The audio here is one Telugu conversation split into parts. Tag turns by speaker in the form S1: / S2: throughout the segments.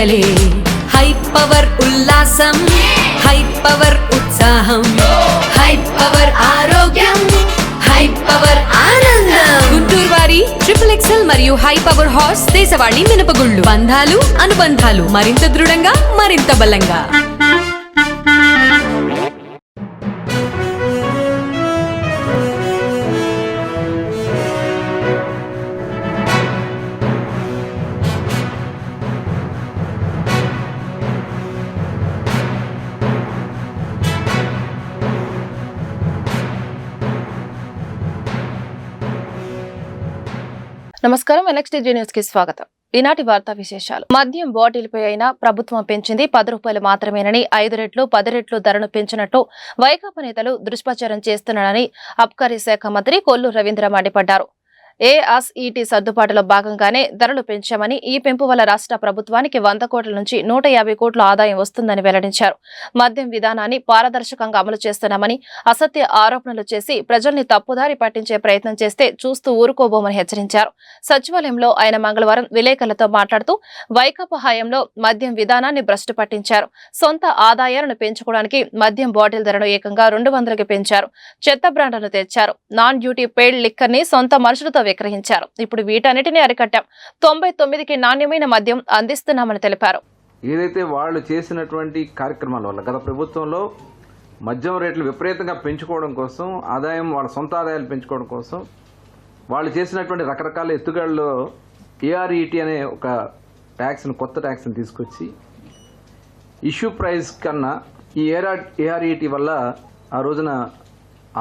S1: మొదలే హై పవర్ ఉల్లాసం, హై పవర్ ఉత్సాహం, హై పవర్ ఆరోగ్యం, హై పవర్ ఆనందం. గుంటూరు వారి XXL మరియు హై పవర్ హార్స్ దేశవాళీ మినపగుళ్ళు. బంధాలు అనుబంధాలు మరింత దృఢంగా, మరింత బలంగా.
S2: నమస్కారం. NXTG న్యూస్ కి స్వాగతం. ఈనాటి వార్తా విశేషాలు. మద్యం బాటిల్పై అయినా ప్రభుత్వం పెంచింది 10 రూపాయలు మాత్రమేనని, 5 రెట్లు 10 రెట్లు ధరను పెంచినట్టు వైకాపా నేతలు దుష్ప్రచారం చేస్తున్నారని అబ్కారీ శాఖ మంత్రి కొల్లు రవీంద్ర మండిపడ్డారు. ASET సర్దుబాటులో భాగంగానే ధరలు పెంచామని, ఈ పెంపు వల్ల రాష్ట్ర ప్రభుత్వానికి 100 కోట్ల నుంచి 150 కోట్ల ఆదాయం వస్తుందని వెల్లడించారు. మద్యం విధానాన్ని పారదర్శకంగా అమలు చేస్తున్నామని, అసత్య ఆరోపణలు చేసి ప్రజల్ని తప్పుదారి పట్టించే ప్రయత్నం చేస్తే చూస్తూ ఊరుకోబోమని హెచ్చరించారు. సచివాలయంలో ఆయన మంగళవారం విలేకరులతో మాట్లాడుతూ వైకాపా హయాంలో మద్యం విధానాన్ని భ్రష్టు పట్టించారు. సొంత ఆదాయాలను పెంచుకోవడానికి మద్యం బాటిల్ ధరను ఏకంగా 200కి పెంచారు. చెత్త బ్రాండ్లను తెచ్చారు. నాన్ డ్యూటీ పెయిడ్ లిక్కర్ ని సొంత మనుషులతో విక్రయించారు. ఇప్పుడు వీటన్నిటిని అరికట్టాం. 99కి నాణ్యమైన మద్యం అందిస్తున్నామని తెలిపారు.
S3: ఏదైతే వాళ్ళు చేసినటువంటి కార్యక్రమాల వల్ల గత ప్రభుత్వంలో మద్యం రేట్లు విపరీతంగా పెంచుకోవడం కోసం, ఆదాయం వాళ్ళ సొంత ఆదాయాలు పెంచుకోవడం కోసం వాళ్ళు చేసినటువంటి రకరకాల ఎత్తుగడల్లో ARET అనే ఒక ట్యాక్స్ని, కొత్త ట్యాక్స్ని తీసుకొచ్చి ఇష్యూ ప్రైస్ కన్నా ఈ ARET వల్ల ఆ రోజున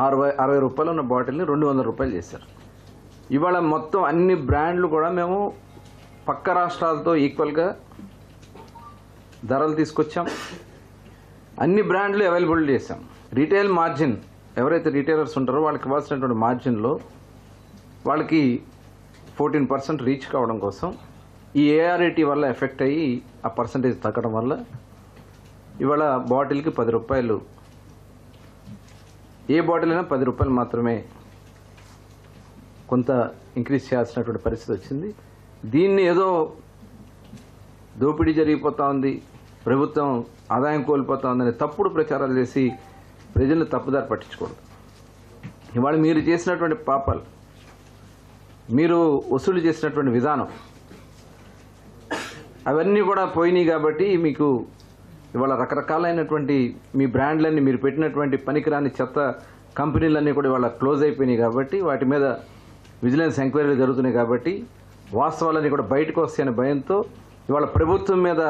S3: 60 రూపాయలు ఉన్న బాటిల్ని 200 రూపాయలు చేశారు. ఇవాళ మొత్తం అన్ని బ్రాండ్లు కూడా మేము పక్క రాష్ట్రాలతో ఈక్వల్గా ధరలు తీసుకొచ్చాం. అన్ని బ్రాండ్లు అవైలబుల్ చేశాం. రీటైల్ మార్జిన్ ఎవరైతే రీటైలర్స్ ఉంటారో వాళ్ళకి ఇవ్వాల్సినటువంటి మార్జిన్లో వాళ్ళకి 14% రీచ్ కావడం కోసం ఈ ARET వల్ల ఎఫెక్ట్ అయ్యి ఆ పర్సంటేజ్ తగ్గడం వల్ల ఇవాళ బాటిల్కి 10 రూపాయలు, ఏ బాటిల్ అయినా 10 రూపాయలు మాత్రమే కొంత ఇంక్రీజ్ చేయాల్సినటువంటి పరిస్థితి వచ్చింది. దీన్ని ఏదో దోపిడీ జరిగిపోతూ ఉంది, ప్రభుత్వం ఆదాయం కోల్పోతా ఉందని తప్పుడు ప్రచారాలు చేసి ప్రజలను తప్పుదారి పట్టించకూడదు. ఇవాళ మీరు చేసినటువంటి పాపాలు, మీరు వసూలు చేసినటువంటి విధానం అవన్నీ కూడా పోయినాయి. కాబట్టి మీకు ఇవాళ రకరకాలైనటువంటి మీ బ్రాండ్లన్నీ, మీరు పెట్టినటువంటి పనికిరాని చెత్త కంపెనీలన్నీ కూడా ఇవాళ క్లోజ్ అయిపోయినాయి. కాబట్టి వాటి మీద విజిలెన్స్ ఎంక్వైరీలు జరుగుతున్నాయి. కాబట్టి వాస్తవాలన్నీ కూడా బయటకు వస్తాయనే భయంతో ఇవాళ ప్రభుత్వం మీద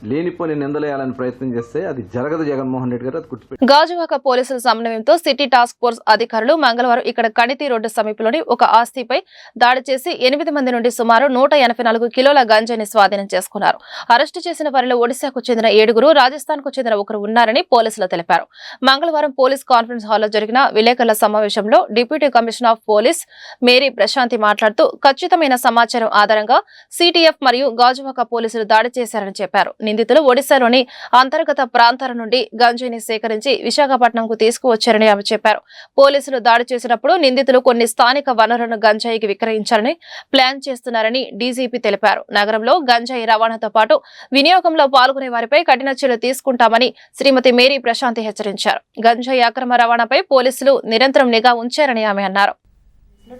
S3: లేనిపోని నిందలేయాలని ప్రయత్నం చేస్తే అది జరగదు. జగన్మోహన్ రెడ్డి గారు అది గుర్తుపెట్టి.
S2: గాజువాక పోలీసుల సమన్వయంతో సిటీ టాస్క్ ఫోర్స్ అధికారులు మంగళవారం ఇక్కడ కణితి రోడ్డు సమీపంలోని ఒక ఆస్తిపై దాడి చేసి 8 మంది నుండి సుమారు 184 కిలోల గంజాయిని స్వాధీనం చేసుకున్నారు. అరెస్టు చేసిన వారిలో ఒడిశాకు చెందిన 7, రాజస్థాన్ కు చెందిన 1 ఉన్నారని పోలీసులు తెలిపారు. మంగళవారం పోలీస్ కాన్ఫరెన్స్ హాల్లో జరిగిన విలేకరుల సమావేశంలో deputy commissioner of police Mary Prashanthi మాట్లాడుతూ ఖచ్చితమైన సమాచారం ఆధారంగా సిటిఎఫ్ మరియు గాజువాక పోలీసులు దాడి చేశారని చెప్పారు. నిందితులు ఒడిశాలోని అంతర్గత ప్రాంతాల నుండి గంజాయిని సేకరించి విశాఖపట్నంకు తీసుకువచ్చారని ఆమె చెప్పారు. పోలీసులు దాడి చేసినప్పుడు నిందితులు కొన్ని స్థానిక వనరులను గంజాయికి విక్రయించాలని ప్లాన్ చేస్తున్నారని డీజీపీ తెలిపారు. నగరంలో గంజాయి రవాణాతో పాటు వినియోగంలో పాల్గొనే వారిపై కఠిన చర్యలు తీసుకుంటామని శ్రీమతి మేరీ ప్రశాంతి హెచ్చరించారు. గంజాయి అక్రమ రవాణాపై పోలీసులు నిరంతరం నిఘా ఉంచారని ఆమె అన్నారు.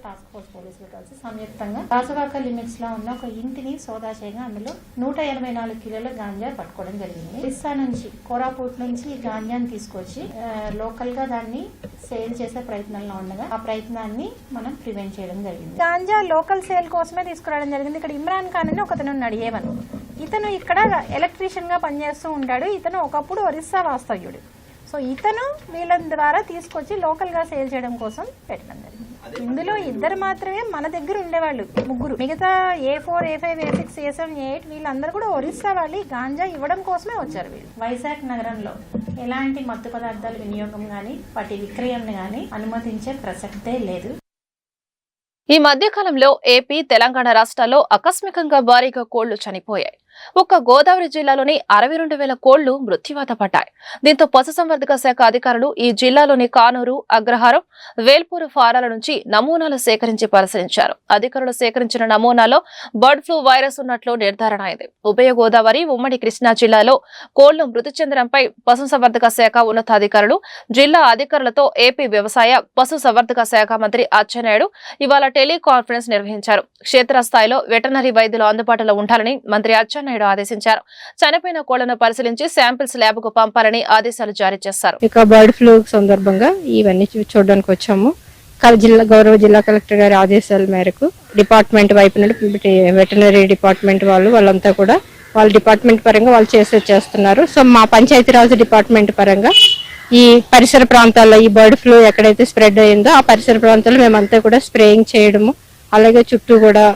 S4: టాస్క్ ఫోర్స్ పోలీసులు కలిసి సంయుక్తంగా గాజువాక లిమిట్స్ లో ఉన్న ఒక ఇంటిని సోదా చేయగా అందులో 184 కిలోల గాంజా పట్టుకోవడం జరిగింది. ఒరిస్సా నుంచి, కోరాపూట్ నుంచి ఈ గాంజాని తీసుకొచ్చి లోకల్ గా దాన్ని సేల్ చేసే ప్రయత్నంలో ఉండగా ఆ ప్రయత్నాన్ని మనం ప్రివెంట్ చేయడం జరిగింది. గాంజా లోకల్ సేల్ కోసమే తీసుకురావడం జరిగింది. ఇక్కడ ఇమ్రాన్ ఖాన్ అని ఒకతను ఉన్నాడు, ఏమను ఇతను ఇక్కడ ఎలక్ట్రీషియన్ గా పనిచేస్తూ ఉంటాడు. ఇతను ఒకప్పుడు ఒరిస్సా వాస్తవ్యుడు. సో ఇతను వీళ్ళ ద్వారా తీసుకొచ్చి లోకల్ గా సేల్ చేయడం కోసం పెట్టడం జరిగింది. ఇందులో 2 మాత్రమే మన దగ్గర ఉండేవాళ్ళు, 3. మిగతా A4, A5, A6, A7, A8 వీళ్ళందరూ కూడా ఒరిస్సా వాళ్ళు గాంజా ఇవ్వడం కోసమే వచ్చారు. వీళ్ళు వైజాగ్ నగరంలో ఎలాంటి మత్తు పదార్థాల వినియోగం గానీ వాటి విక్రయం గానీ అనుమతించే ప్రసక్తే లేదు.
S2: ఈ మధ్యకాలంలో ఏపీ, తెలంగాణ రాష్ట్రాల్లో ఆకస్మికంగా భారీగా కోళ్లు చనిపోయాయి. ఒక్క గోదావరి జిల్లాలోని 62,000 కోళ్లు మృత్యువాత పడ్డాయి. దీంతో పశుసంవర్ధక శాఖ అధికారులు ఈ జిల్లాలోని కానూరు, అగ్రహారం, వేల్పూరు ఫారాల నుంచి నమూనాలు సేకరించి పరిశీలించారు. అధికారులు సేకరించిన నమూనాలో బర్డ్ ఫ్లూ వైరస్ ఉన్నట్లు నిర్ధారణ అయింది. ఉభయ గోదావరి, ఉమ్మడి కృష్ణా జిల్లాలో కోళ్లు మృతి చెందడంపై పశుసంవర్ధక శాఖ ఉన్నతాధికారులు, జిల్లా అధికారులతో ఏపీ వ్యవసాయ పశుసంవర్ధక శాఖ మంత్రి అచ్చెన్నాయుడు ఇవాళ టెలికాన్ఫరెన్స్ నిర్వహించారు. క్షేత్రస్థాయిలో వెటర్నరీ వైద్యులు అందుబాటులో ఉండాలని మంత్రి అచ్చెన్నాయుడు ఆదేశించారు. చనిపోయిన కోళ్లను పరిశీలించి శాంపిల్స్ ల్యాబ్ కు పంపాలని ఆదేశాలు జారీ చేశారు.
S5: ఇక బర్డ్ ఫ్లూ సందర్భంగా ఇవన్నీ చూడడానికి వచ్చాము. గౌరవ జిల్లా కలెక్టర్ గారి ఆదేశాల మేరకు డిపార్ట్మెంట్ వైపు నుండి వెటర్నరీ డిపార్ట్మెంట్ వాళ్ళంతా కూడా వాళ్ళ డిపార్ట్మెంట్ పరంగా వాళ్ళు చేస్తున్నారు. సో మా పంచాయతీరాజ్ డిపార్ట్మెంట్ పరంగా ఈ పరిసర ప్రాంతాల్లో ఈ బర్డ్ ఫ్లూ ఎక్కడైతే స్ప్రెడ్ అయిందో ఆ పరిసర ప్రాంతాల్లో మేమంతా కూడా స్ప్రేయింగ్ చేయడము, అలాగే చుట్టూ కూడా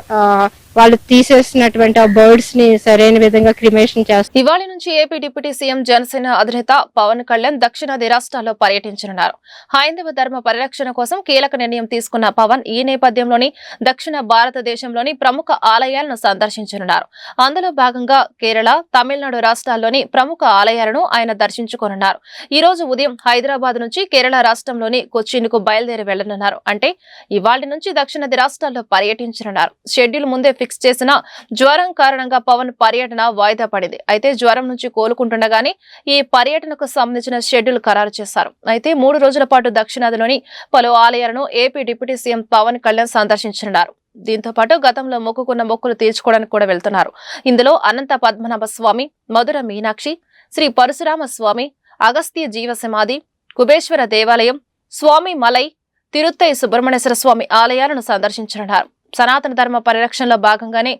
S5: వాళ్ళు తీసేసినటువంటి ఆ బర్డ్స్ ని సరైన విధంగా క్రిమేషన్ చేస్తారు.
S2: ఇవాళ నుంచి ఏపీ డిప్యూటీ సీఎం జనసేన అధినేత పవన్ కళ్యాణ్ దక్షిణాది రాష్ట్రాల్లో పర్యటించనున్నారు. హైందవ ధర్మ పరిరక్షణ కోసం కీలక నిర్ణయం తీసుకున్న పవన్ ఈ నేపథ్యంలోని దక్షిణ భారతదేశంలోని ప్రముఖ ఆలయాలను సందర్శించనున్నారు. అందులో భాగంగా కేరళ, తమిళనాడు రాష్ట్రాల్లోని ప్రముఖ ఆలయాలను ఆయన దర్శించుకోనున్నారు. ఈ రోజు ఉదయం హైదరాబాద్ నుంచి కేరళ రాష్ట్రంలోని కొచ్చిన్కు బయలుదేరి వెళ్లనున్నారు. అంటే ఇవాళ నుంచి దక్షిణాది రాష్ట్రాల్లో పర్యటించనున్నారు. షెడ్యూల్ ముందే ఫిక్స్ చేసిన జ్వరం కారణంగా పవన్ పర్యటన వాయిదా పడింది. అయితే జ్వరం నుంచి కోలుకుంటుండగానే ఈ పర్యటనకు సంబంధించిన షెడ్యూల్ ఖరారు చేశారు. అయితే 3 రోజుల పాటు దక్షిణాదిలోని పలు ఆలయాలను AP deputy CM Pawan Kalyan సందర్శించనున్నారు. దీంతో పాటు గతంలో మొక్కుకున్న మొక్కులు తీర్చుకోవడానికి కూడా వెళ్తున్నారు. ఇందులో అనంత పద్మనాభ స్వామి, మధుర మీనాక్షి, శ్రీ పరశురామ స్వామి, అగస్త్య జీవ సమాధి, కుబేశ్వర దేవాలయం, స్వామి మలై, తిరుత్తై సుబ్రహ్మణ్యేశ్వర స్వామి ఆలయాలను సందర్శించనున్నారు. సనాతన ధర్మ పరిరక్షణలో భాగంగానే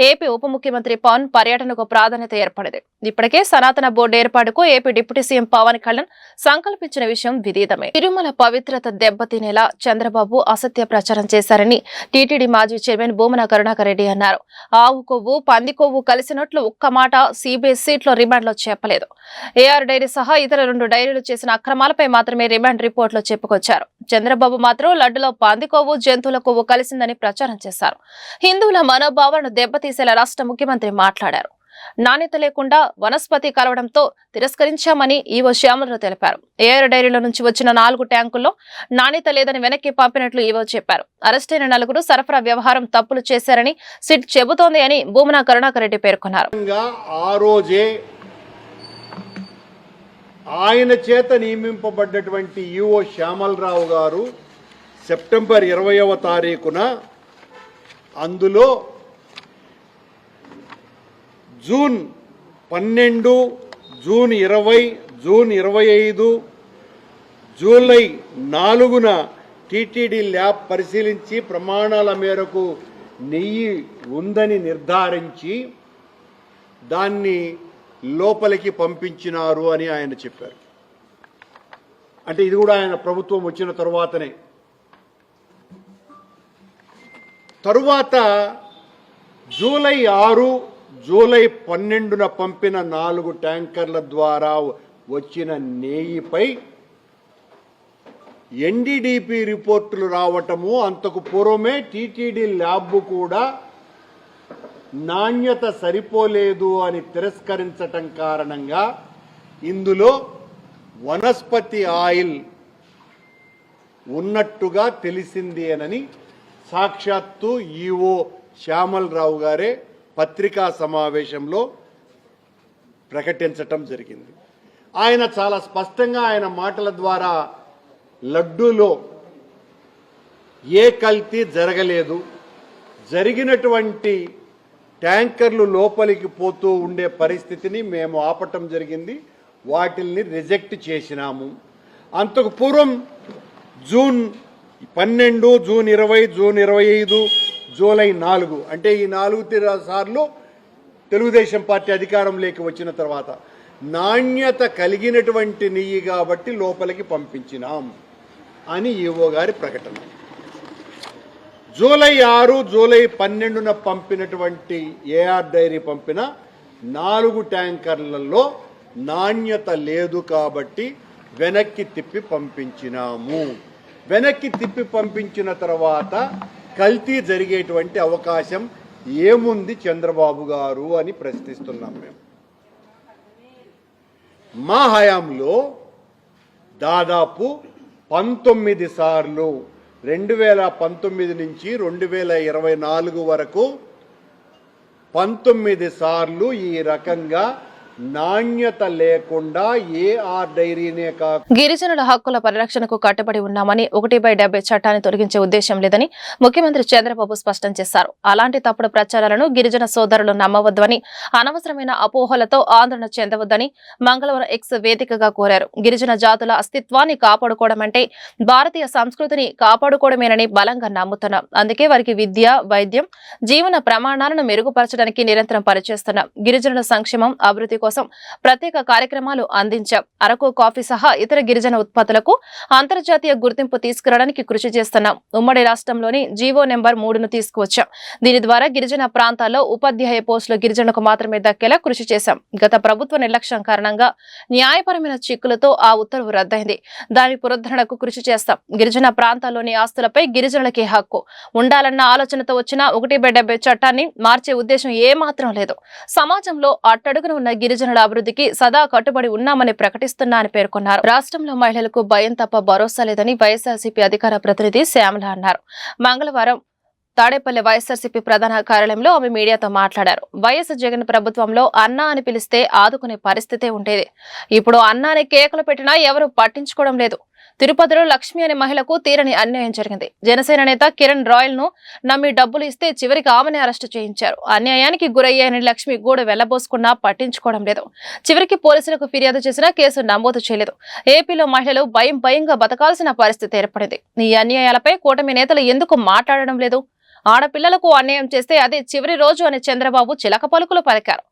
S2: ఏపీ ఉప ముఖ్యమంత్రి పవన్ పర్యటనకు ప్రాధాన్యత ఏర్పడింది. ఇప్పటికే సనాతన బోర్డు ఏర్పాటుకు AP deputy CM Pawan Kalyan సంకల్పించిన విషయం విదితమే. తిరుమల పవిత్రత దెబ్బతినేలా చంద్రబాబు అసత్య ప్రచారం చేశారని టీటీడీ మాజీ చైర్మన్ భూమన కరుణాకర్ రెడ్డి అన్నారు. ఆవు కొవ్వు, పంది కొవ్వు కలిసినట్లు ఒక్క మాట సిబిఐ రిమాండ్ లో చెప్పలేదు. ఏఆర్ డైరీ సహా ఇతర 2 డైరీలు చేసిన అక్రమాలపై మాత్రమే రిమాండ్ రిపోర్ట్ లో చెప్పుకొచ్చారు. చంద్రబాబు మాత్రం లడ్డులో పంది కొవ్వు, జంతువుల కొవ్వు కలిసిందని ప్రచారం చేశారు. హిందువుల మనోభావాలను దెబ్బతీసేలా రాష్ట్ర ముఖ్యమంత్రి మాట్లాడారు. నాణ్యత లేకుండా వనస్పతి కలవడంతో తిరస్కరించామని ఈవో శ్యామలరావు తెలిపారు. ఏఆర్ డైరీలో నుంచి వచ్చిన 4 ట్యాంకుల్లో నాణ్యత లేదని వెనక్కి పంపినట్లు ఈవో చెప్పారు. అరెస్టైన 4 సరఫరా వ్యవహారం తప్పులు చేశారని సిట్ చెబుతోంది అని భూమన కరుణాకర్ రెడ్డి పేర్కొన్నారు.
S6: ఆ రోజే ఆయన చేత నియమింపబడ్డటువంటి ఈవో శ్యామలరావు గారు సెప్టెంబర్ 20వ తారీఖున అందులో జూన్ 12, జూన్ 20, జూన్ 25, జూలై 4న టీటీడీ ల్యాబ్ పరిశీలించి ప్రమాణాల మేరకు నెయ్యి ఉందని నిర్ధారించి దాన్ని లోపలికి పంపించినారు అని ఆయన చెప్పారు. అంటే ఇది కూడా ఆయన ప్రభుత్వం వచ్చిన తరువాతనే. తరువాత జూలై 6, జూలై 12న పంపిన 4 ట్యాంకర్ల ద్వారా వచ్చిన నెయ్యిపై ఎన్డీడీపీ రిపోర్టులు రావటము, అంతకు పూర్వమే టీటీడీ ల్యాబ్ కూడా నాణ్యత సరిపోలేదు అని తిరస్కరించటం కారణంగా ఇందులో వనస్పతి ఆయిల్ ఉన్నట్టుగా తెలిసింది అని సాక్షాత్తు ఈవో శ్యామలరావు గారే పత్రికా సమావేశంలో ప్రకటించటం జరిగింది. ఆయన చాలా స్పష్టంగా ఆయన మాటల ద్వారా లడ్డూలో ఏ కల్తీ జరగలేదు, జరిగినటువంటి ట్యాంకర్లు లోపలికి పోతూ ఉండే పరిస్థితిని మేము ఆపటం జరిగింది, వాటిల్ని రిజెక్ట్ చేసినాము. అంతకు పూర్వం జూన్ 12, జూన్ 20, జూన్ 25, జూలై 4 అంటే ఈ 4 సార్లు తెలుగుదేశం పార్టీ అధికారంలోకి వచ్చిన తర్వాత నాణ్యత కలిగినటువంటి నెయ్యి కాబట్టి లోపలికి పంపించినాం అని ఈవో గారి ప్రకటన. జూలై 6, జూలై 12న పంపినటువంటి ఏఆర్ డైరీ పంపిన 4 ట్యాంకర్లలో నాణ్యత లేదు కాబట్టి వెనక్కి తిప్పి పంపించినాము. వెనక్కి తిప్పి పంపించిన తర్వాత కల్తీ జరిగేటువంటి అవకాశం ఏముంది చంద్రబాబు గారు అని ప్రశ్నిస్తున్నాం మేము. మా హయాంలో దాదాపు 19 సార్లు 2019 నుంచి 2024 వరకు 19 సార్లు ఈ రకంగా నాణ్యత లేకుండా డైరీనే
S2: గిరిజనుల హక్కుల పరిరక్షణకు కట్టుబడి ఉన్నామని 1/70 చట్టాన్ని తొలగించే ఉద్దేశం లేదని ముఖ్యమంత్రి చంద్రబాబు స్పష్టం చేశారు. అలాంటి తప్పుడు ప్రచారాలను గిరిజన సోదరులు నమ్మవద్దని, అనవసరమైన అపోహలతో ఆందోళన చెందవద్దని మంగళవారం ఎక్స్ వేదికగా కోరారు. గిరిజన జాతుల అస్తిత్వాన్ని కాపాడుకోవడం అంటే భారతీయ సంస్కృతిని కాపాడుకోవడమేనని బలంగా నమ్ముతున్నాం. అందుకే వారికి విద్య, వైద్యం, జీవన ప్రమాణాలను మెరుగుపరచడానికి నిరంతరం పనిచేస్తున్నాం. గిరిజనుల సంక్షేమం, అభివృద్ధి కోసం ప్రత్యేక కార్యక్రమాలు అందించాం. అరకు కాఫీ సహా ఇతర గిరిజన ఉత్పత్తులకు అంతర్జాతీయ గుర్తింపు తీసుకురావడానికి కృషి చేస్తున్నాం. ఉమ్మడి రాష్ట్రంలోని జీవో నెంబర్ 3ను తీసుకువచ్చాం. దీని ద్వారా గిరిజన ప్రాంతాల్లో ఉపాధ్యాయ పోస్టులు గిరిజనులకు మాత్రమే దక్కేలా కృషి చేశాం. గత ప్రభుత్వ నిర్లక్ష్యం కారణంగా న్యాయపరమైన చిక్కులతో ఆ ఉత్తర్వు రద్దయింది. దాని పునరుద్ధరణకు కృషి చేస్తాం. గిరిజన ప్రాంతాల్లోని ఆస్తులపై గిరిజనులకే హక్కు ఉండాలన్న ఆలోచనతో వచ్చిన 1/70 చట్టాన్ని మార్చే ఉద్దేశం ఏమాత్రం లేదు. సమాజంలో అట్టడుగున ఉన్న గిరిజనుల అభివృద్ధికి సదా కట్టుబడి ఉన్నామని ప్రకటిస్తున్నా అని పేర్కొన్నారు. రాష్ట్రంలో మహిళలకు భయం తప్ప భరోసా లేదని వైఎస్ఆర్సీపీ అధికార ప్రతినిధి శ్యామల అన్నారు. మంగళవారం తాడేపల్లి వైఎస్ఆర్సీపీ ప్రధాన కార్యాలయంలో ఆమె మీడియాతో మాట్లాడారు. వైఎస్ జగన్ ప్రభుత్వంలో అన్నా అని పిలిస్తే ఆదుకునే పరిస్థితే ఉండేది. ఇప్పుడు అన్నాని కేకలు పెట్టినా ఎవరు పట్టించుకోవడం లేదు. తిరుపతిలో లక్ష్మి అనే మహిళకు తీరని అన్యాయం జరిగింది. జనసేన నేత కిరణ్ రాయల్ ను నమ్మి డబ్బులు ఇస్తే చివరికి ఆమెనే అరెస్టు చేయించారు. అన్యాయానికి గురయ్యాయని లక్ష్మి గూడు వెళ్లబోసుకున్నా పట్టించుకోవడం లేదు. చివరికి పోలీసులకు ఫిర్యాదు చేసినా కేసు నమోదు చేయలేదు. ఏపీలో మహిళలు భయంగా బతకాల్సిన పరిస్థితి ఏర్పడింది. ఈ అన్యాయాలపై కూటమి నేతలు ఎందుకు మాట్లాడడం లేదు? ఆడపిల్లలకు అన్యాయం చేస్తే అదే చివరి రోజు అని చంద్రబాబు చిలక పలుకులు పలికారు.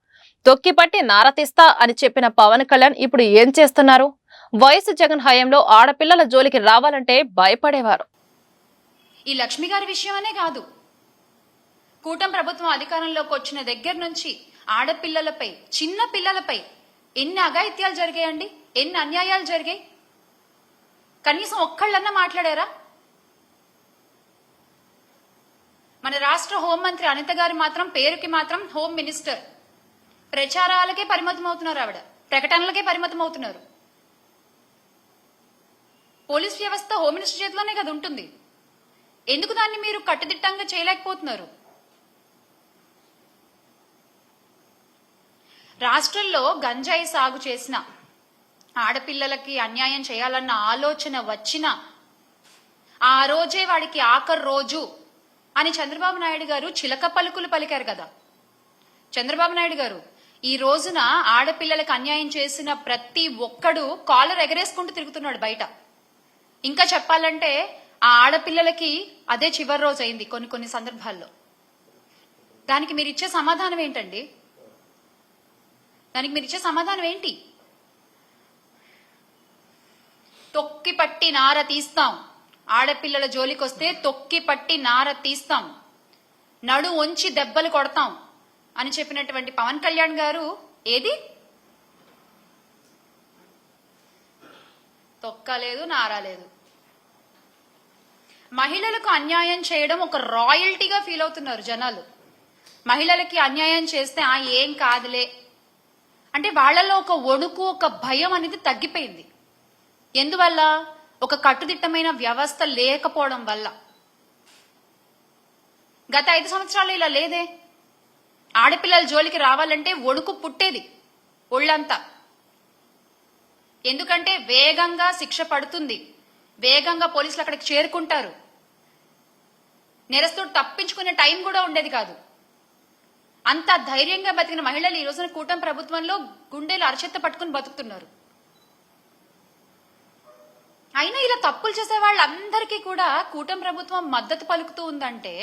S2: తొక్కిపట్టి నారతీస్తా అని చెప్పిన పవన్ కళ్యాణ్ ఇప్పుడు ఏం చేస్తున్నారు? వైఎస్ జగన్ హయాంలో ఆడపిల్లల జోలికి రావాలంటే భయపడేవారు.
S7: ఈ లక్ష్మి గారి విషయమనే కాదు, కూటమి ప్రభుత్వం అధికారంలోకి వచ్చిన దగ్గర నుంచి ఆడపిల్లలపై, చిన్న పిల్లలపై ఎన్ని అఘాయిత్యాలు జరిగాయండి, ఎన్ని అన్యాయాలు జరిగాయి. కనీసం ఒక్కళ్ళన్నా మాట్లాడారా? మన రాష్ట్ర హోంమంత్రి అనిత గారు మాత్రం పేరుకి మాత్రం హోమ్ మినిస్టర్. ప్రచారాలకే పరిమితం అవుతున్నారు, ఆవిడ ప్రకటనలకే పరిమితం అవుతున్నారు. పోలీస్ వ్యవస్థ హోమ్ మినిస్టర్ చేతిలోనే కదా ఉంటుంది. ఎందుకు దాన్ని మీరు కట్టుదిట్టంగా చేయలేకపోతున్నారు? రాష్ట్రంలో గంజాయి సాగు చేసిన ఆడపిల్లలకి అన్యాయం చేయాలన్న ఆలోచన వచ్చిన ఆ రోజే వాడికి ఆఖరి రోజు అని చంద్రబాబు నాయుడు గారు చిలక పలుకులు పలికారు కదా. చంద్రబాబు నాయుడు గారు ఈ రోజున ఆడపిల్లలకు అన్యాయం చేసిన ప్రతి ఒక్కడు కాలర్ ఎగరేసుకుంటూ తిరుగుతున్నాడు బయట. ఇంకా చెప్పాలంటే ఆ ఆడపిల్లలకి అదే చివరి రోజు అయింది కొన్ని సందర్భాల్లో. దానికి మీరు ఇచ్చే సమాధానం ఏంటండి? దానికి మీరు ఇచ్చే సమాధానం ఏంటి? తొక్కి పట్టి నార తీస్తాం, ఆడపిల్లల జోలికి వస్తే తొక్కి పట్టి నార తీస్తాం, నడు వంచి దెబ్బలు కొడతాం అని చెప్పినటువంటి పవన్ కళ్యాణ్ గారు ఏది తొక్కలేదు, నారాలేదు. మహిళలకు అన్యాయం చేయడం ఒక రాయల్టీగా ఫీల్ అవుతున్నారు జనాలు. మహిళలకి అన్యాయం చేస్తే ఏం కాదులే అంటే వాళ్లలో ఒక వణుకు, ఒక భయం అనేది తగ్గిపోయింది. ఎందువల్ల? ఒక కట్టుదిట్టమైన వ్యవస్థ లేకపోవడం వల్ల. గత 5 సంవత్సరాలు ఇలా లేదే. ఆడపిల్లల జోలికి రావాలంటే వణుకు పుట్టేది ఒళ్ళంతా. ఎందుకంటే వేగంగా శిక్ష పడుతుంది, వేగంగా పోలీసులు అక్కడికి చేరుకుంటారు. నేరస్తుడు తప్పించుకునే టైం కూడా ఉండేది కాదు. అంత ధైర్యంగా బతికిన మహిళలు ఈ రోజున కూటమి ప్రభుత్వంలో గుండెలు అరచెత్త పట్టుకుని బతుకుతున్నారు. అయినా ఇలా తప్పులు చేసే వాళ్ళందరికీ కూడా కూటమి ప్రభుత్వం మద్దతు పలుకుతూ ఉందంటే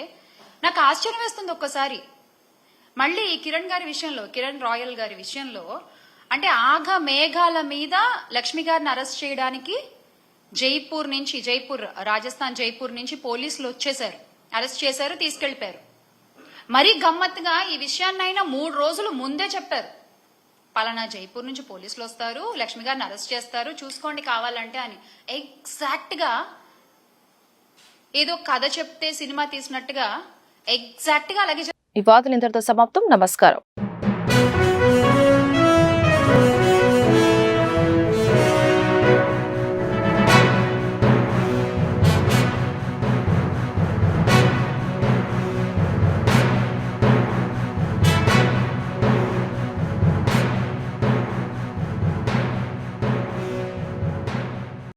S7: నాకు ఆశ్చర్యం వేస్తుంది ఒక్కసారి. మళ్ళీ కిరణ్ రాయల్ గారి విషయంలో అంటే ఆఘ మేఘాల మీద లక్ష్మి గారిని అరెస్ట్ చేయడానికి రాజస్థాన్ జైపూర్ నుంచి పోలీసులు వచ్చేశారు, అరెస్ట్ చేశారు, తీసుకెళ్లిపోయారు. మరీ గమ్మత్తుగా ఈ విషయాన్నైనా 3 రోజులు ముందే చెప్పారు. పలానా జైపూర్ నుంచి పోలీసులు వస్తారు, లక్ష్మి గారిని అరెస్ట్ చేస్తారు, చూసుకోండి కావాలంటే అని. ఎగ్జాక్ట్ గా ఏదో కథ చెప్తే సినిమా తీసినట్టుగా ఎగ్జాక్ట్ గా అలాగే
S2: ఈ వార్తలు ఇంతటితో సమాప్తం. నమస్కారం.